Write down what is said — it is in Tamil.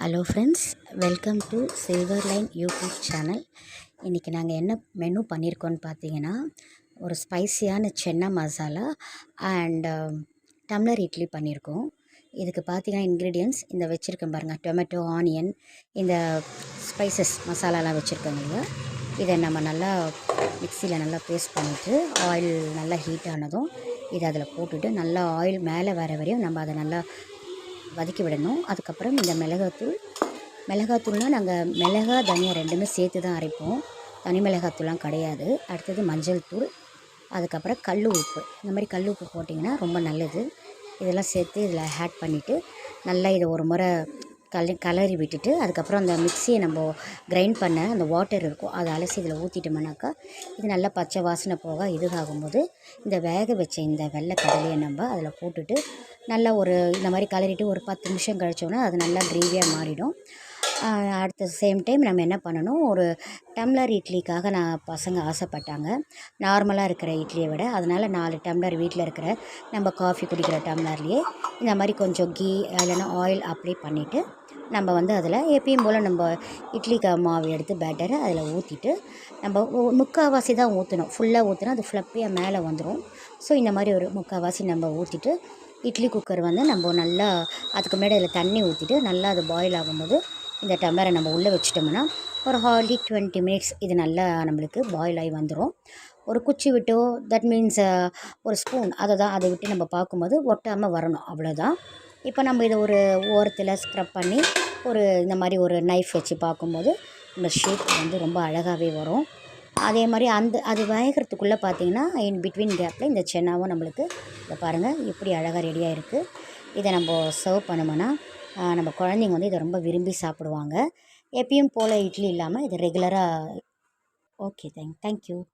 Hello friends, welcome to silver line YouTube channel. இன்றைக்கி நாங்கள் என்ன மெனு பண்ணியிருக்கோன்னு பார்த்தீங்கன்னா, ஒரு ஸ்பைசியான சென்னா மசாலா அண்ட் டம்ளர் இட்லி பண்ணியிருக்கோம். இதுக்கு பார்த்தீங்கன்னா இன்க்ரீடியன்ட்ஸ் இந்த வச்சுருக்கேன் பாருங்கள். டொமேட்டோ, ஆனியன், இந்த ஸ்பைசஸ் மசாலாலாம் வச்சுருக்கோங்க இல்லையா. இதை நம்ம நல்லா மிக்சியில் நல்லா பேஸ்ட் பண்ணிவிட்டு ஆயில் நல்லா ஹீட் ஆனதும் இதை அதில் போட்டுட்டு நல்லா ஆயில் மேலே வர வரையும் நம்ம அதை நல்லா வதக்கி விடணும். அதுக்கப்புறம் இந்த மிளகாத்தூள்னால் நாங்கள் மிளகா தனியா ரெண்டுமே சேர்த்து தான் அரைப்போம். தனி மிளகாத்தூள்லாம் கிடையாது. அடுத்தது மஞ்சள் தூள், அதுக்கப்புறம் கல் உப்பு. இந்த மாதிரி கல் உப்பு போட்டிங்கன்னா ரொம்ப நல்லது. இதெல்லாம் சேர்த்து இதில் ஆட் பண்ணிவிட்டு நல்லா இதை ஒரு முறை கலரி விட்டுட்டு அதுக்கப்புறம் அந்த மிக்சியை நம்ம கிரைண்ட் பண்ண அந்த வாட்டர் இருக்கும் அதை அலசி இதில் ஊற்றிட்டோம்னாக்கா இது நல்லா பச்சை வாசனை போக ஆகும்போது இந்த வேக வச்ச இந்த வெள்ளை கடலையை நம்ம அதில் போட்டுட்டு நல்லா இந்த மாதிரி கலரிட்டு ஒரு 10 நிமிஷம் கழிச்சோன்னா அது நல்லா கிரேவியாக மாறிடும். அடுத்த சேம் டைம் நம்ம என்ன பண்ணணும், ஒரு டம்ளர் இட்லிக்காக பசங்க ஆசைப்பட்டாங்க நார்மலாக இருக்கிற இட்லியை விட. அதனால் 4 டம்ளர் வீட்டில் இருக்கிற நம்ம காஃபி குடிக்கிற டம்ளர்லேயே இந்த மாதிரி கொஞ்சம் கீ இல்லைன்னா ஆயில் அப்ளை பண்ணிவிட்டு நம்ம அதில் எப்பயும் போல் நம்ம இட்லிக்கு மாவு எடுத்து பேட்டரை அதில் ஊற்றிட்டு நம்ம முக்கால்வாசி தான் ஊற்றணும். ஃபுல்லாக ஊற்றினா அது ஃப்ளப்பியாக மேலே வந்துடும். ஸோ இந்த மாதிரி ஒரு முக்கால்வாசி நம்ம ஊற்றிட்டு இட்லி குக்கர் நம்ம நல்லா அதுக்கு முன்னாடி அதில் தண்ணி ஊற்றிட்டு நல்லா அது பாயில் ஆகும்போது இந்த டம்ளரை நம்ம உள்ளே வச்சிட்டோம்னா ஒரு ஹார்ட்லி 20 மினிட்ஸ் இது நல்லா நம்மளுக்கு பாயில் ஆகி வந்துடும். ஒரு குச்சி விட்டோ, தட் மீன்ஸ் ஒரு ஸ்பூன் அதை விட்டு நம்ம பார்க்கும்போது ஒட்டாமல் வரணும், அவ்வளோதான். இப்போ நம்ம இதை ஒரு ஓரத்தில் ஸ்க்ரப் பண்ணி இந்த மாதிரி ஒரு நைஃப் வச்சு பார்க்கும்போது இந்த ஷேப் ரொம்ப அழகாகவே வரும். அதே மாதிரி அது வேகிறதுக்குள்ளே பார்த்திங்கன்னா இன் பிட்வீன் கேப்பில் இந்த சென்னாவும் நம்மளுக்கு இதை பாருங்கள் எப்படி அழகாக ரெடியாக இருக்குது. இதை நம்ம சர்வ் பண்ணோம்னா நம்ம குழந்தைங்க இதை ரொம்ப விரும்பி சாப்பிடுவாங்க. எப்பயும் போல் இட்லி இல்லாமல் இது ரெகுலராக. Okay, thank you.